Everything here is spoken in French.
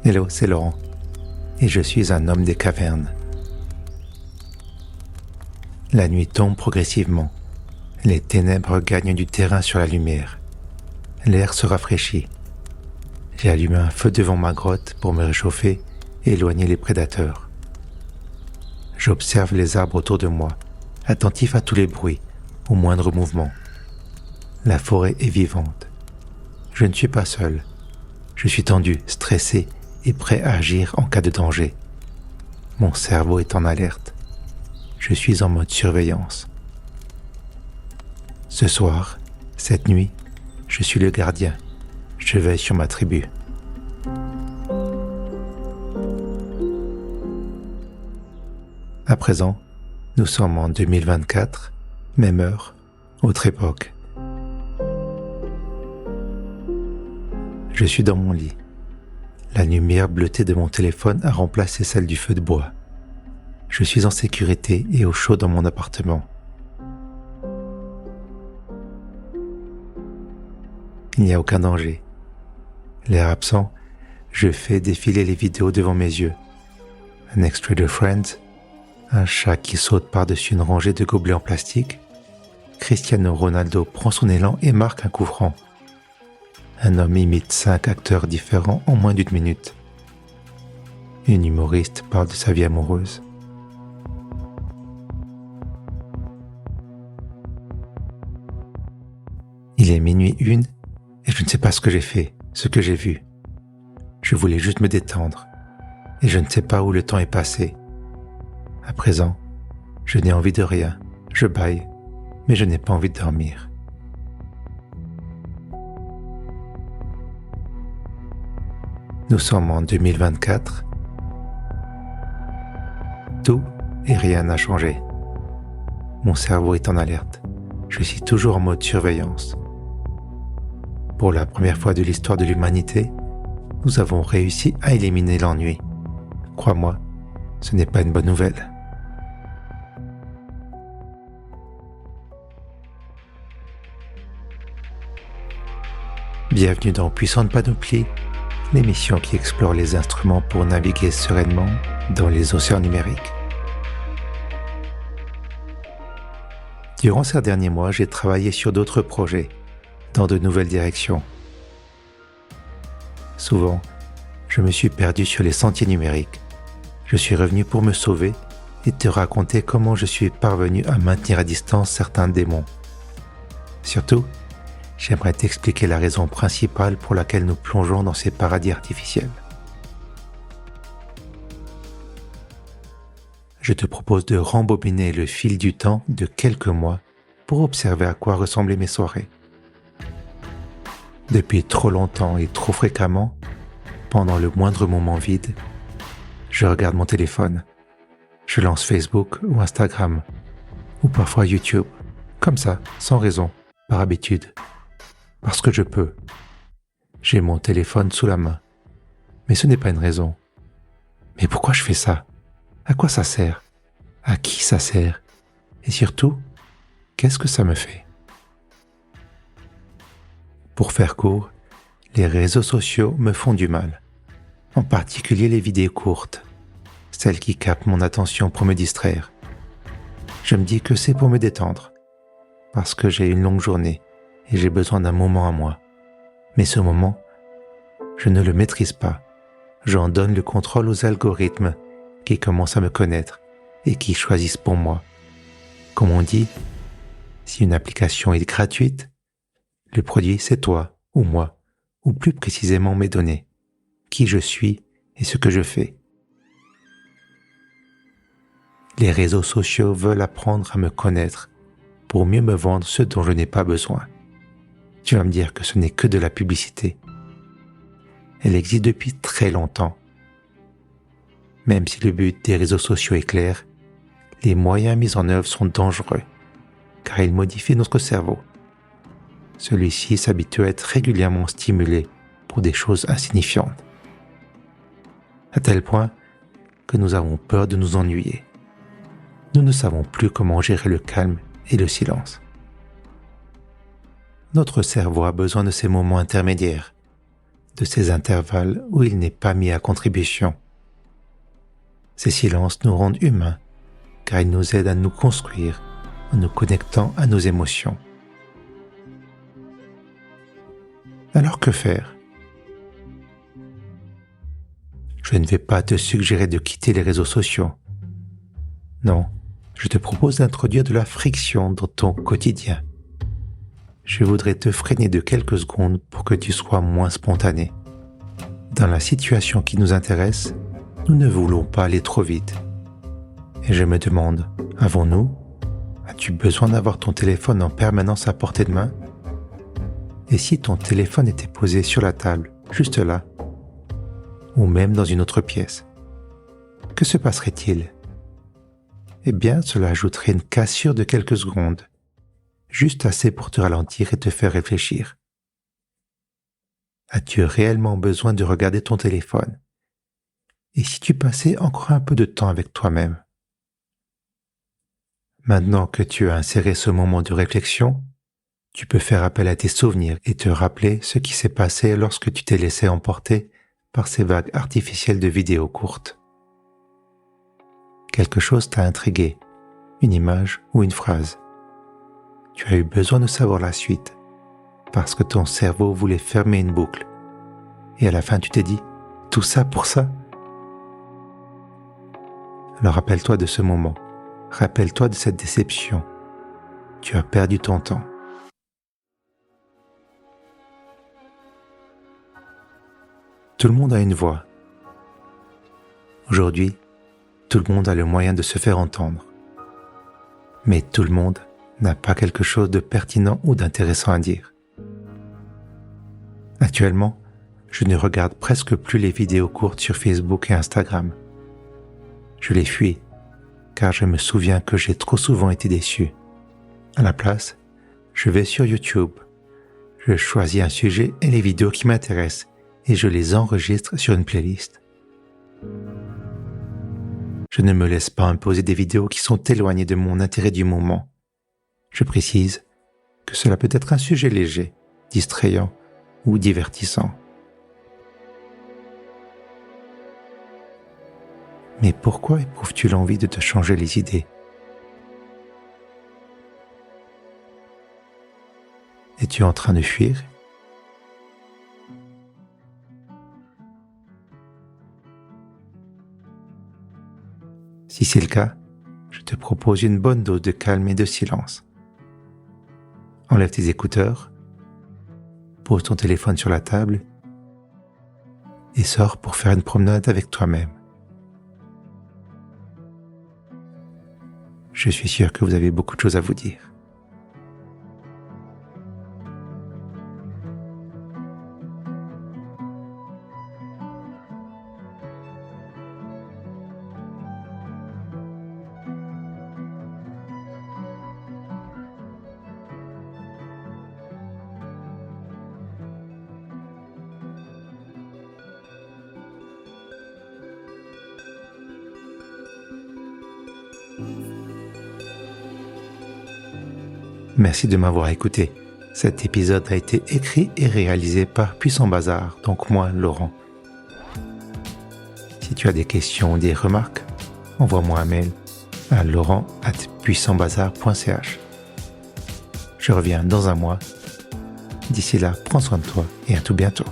Hello, c'est Laurent, et je suis un homme des cavernes. La nuit tombe progressivement. Les ténèbres gagnent du terrain sur la lumière. L'air se rafraîchit. J'ai allumé un feu devant ma grotte pour me réchauffer et éloigner les prédateurs. J'observe les arbres autour de moi, attentif à tous les bruits, au moindre mouvement. La forêt est vivante. Je ne suis pas seul. Je suis tendu, stressé et prêt à agir en cas de danger. Mon cerveau est en alerte. Je suis en mode surveillance. Ce soir, cette nuit, je suis le gardien. Je veille sur ma tribu. À présent, nous sommes en 2024, même heure, autre époque. Je suis dans mon lit. La lumière bleutée de mon téléphone a remplacé celle du feu de bois. Je suis en sécurité et au chaud dans mon appartement. Il n'y a aucun danger. L'air absent, je fais défiler les vidéos devant mes yeux. Un extrait de Friends, un chat qui saute par-dessus une rangée de gobelets en plastique. Cristiano Ronaldo prend son élan et marque un coup franc. Un homme imite 5 acteurs différents en moins d'1 minute. Une humoriste parle de sa vie amoureuse. Il est minuit 1 et je ne sais pas ce que j'ai fait, ce que j'ai vu. Je voulais juste me détendre et je ne sais pas où le temps est passé. À présent, je n'ai envie de rien, je bâille, mais je n'ai pas envie de dormir. Nous sommes en 2024. Tout et rien n'a changé. Mon cerveau est en alerte. Je suis toujours en mode surveillance. Pour la première fois de l'histoire de l'humanité, nous avons réussi à éliminer l'ennui. Crois-moi, ce n'est pas une bonne nouvelle. Bienvenue dans Puissante Panoplie, l'émission qui explore les instruments pour naviguer sereinement dans les océans numériques. Durant ces derniers mois, j'ai travaillé sur d'autres projets, dans de nouvelles directions. Souvent, je me suis perdu sur les sentiers numériques. Je suis revenu pour me sauver et te raconter comment je suis parvenu à maintenir à distance certains démons. Surtout, j'aimerais t'expliquer la raison principale pour laquelle nous plongeons dans ces paradis artificiels. Je te propose de rembobiner le fil du temps de quelques mois pour observer à quoi ressemblaient mes soirées. Depuis trop longtemps et trop fréquemment, pendant le moindre moment vide, je regarde mon téléphone. Je lance Facebook ou Instagram, ou parfois YouTube, comme ça, sans raison, par habitude. Parce que je peux. J'ai mon téléphone sous la main. Mais ce n'est pas une raison. Mais pourquoi je fais ça? À quoi ça sert? À qui ça sert? Et surtout, qu'est-ce que ça me fait? Pour faire court, les réseaux sociaux me font du mal. En particulier les vidéos courtes, celles qui captent mon attention pour me distraire. Je me dis que c'est pour me détendre, parce que j'ai une longue journée et j'ai besoin d'un moment à moi. Mais ce moment, je ne le maîtrise pas. J'en donne le contrôle aux algorithmes qui commencent à me connaître et qui choisissent pour moi. Comme on dit, si une application est gratuite, le produit c'est toi ou moi, ou plus précisément mes données, qui je suis et ce que je fais. Les réseaux sociaux veulent apprendre à me connaître pour mieux me vendre ce dont je n'ai pas besoin. Tu vas me dire que ce n'est que de la publicité. Elle existe depuis très longtemps. Même si le but des réseaux sociaux est clair, les moyens mis en œuvre sont dangereux, car ils modifient notre cerveau. Celui-ci s'habitue à être régulièrement stimulé pour des choses insignifiantes, à tel point que nous avons peur de nous ennuyer. Nous ne savons plus comment gérer le calme et le silence. Notre cerveau a besoin de ces moments intermédiaires, de ces intervalles où il n'est pas mis à contribution. Ces silences nous rendent humains, car ils nous aident à nous construire en nous connectant à nos émotions. Alors que faire ? Je ne vais pas te suggérer de quitter les réseaux sociaux. Non, je te propose d'introduire de la friction dans ton quotidien. Je voudrais te freiner de quelques secondes pour que tu sois moins spontané. Dans la situation qui nous intéresse, nous ne voulons pas aller trop vite. Et je me demande, as-tu besoin d'avoir ton téléphone en permanence à portée de main ? Et si ton téléphone était posé sur la table, juste là, ou même dans une autre pièce, que se passerait-il ? Eh bien, cela ajouterait une cassure de quelques secondes, juste assez pour te ralentir et te faire réfléchir. As-tu réellement besoin de regarder ton téléphone ? Et si tu passais encore un peu de temps avec toi-même ? Maintenant que tu as inséré ce moment de réflexion, tu peux faire appel à tes souvenirs et te rappeler ce qui s'est passé lorsque tu t'es laissé emporter par ces vagues artificielles de vidéos courtes. Quelque chose t'a intrigué, une image ou une phrase. Tu as eu besoin de savoir la suite, parce que ton cerveau voulait fermer une boucle. Et à la fin tu t'es dit, tout ça pour ça ? Alors rappelle-toi de ce moment, rappelle-toi de cette déception. Tu as perdu ton temps. Tout le monde a une voix. Aujourd'hui, tout le monde a le moyen de se faire entendre. Mais tout le monde n'a pas quelque chose de pertinent ou d'intéressant à dire. Actuellement, je ne regarde presque plus les vidéos courtes sur Facebook et Instagram. Je les fuis, car je me souviens que j'ai trop souvent été déçu. À la place, je vais sur YouTube. Je choisis un sujet et les vidéos qui m'intéressent et je les enregistre sur une playlist. Je ne me laisse pas imposer des vidéos qui sont éloignées de mon intérêt du moment. Je précise que cela peut être un sujet léger, distrayant ou divertissant. Mais pourquoi éprouves-tu l'envie de te changer les idées ? Es-tu en train de fuir ? Si c'est le cas, je te propose une bonne dose de calme et de silence. Enlève tes écouteurs, pose ton téléphone sur la table et sors pour faire une promenade avec toi-même. Je suis sûr que vous avez beaucoup de choses à vous dire. Merci de m'avoir écouté. Cet épisode a été écrit et réalisé par Puissant Bazar, donc moi, Laurent. Si tu as des questions ou des remarques, envoie-moi un mail à laurent@puissantbazar.ch. Je reviens dans un mois. D'ici là, prends soin de toi et à tout bientôt.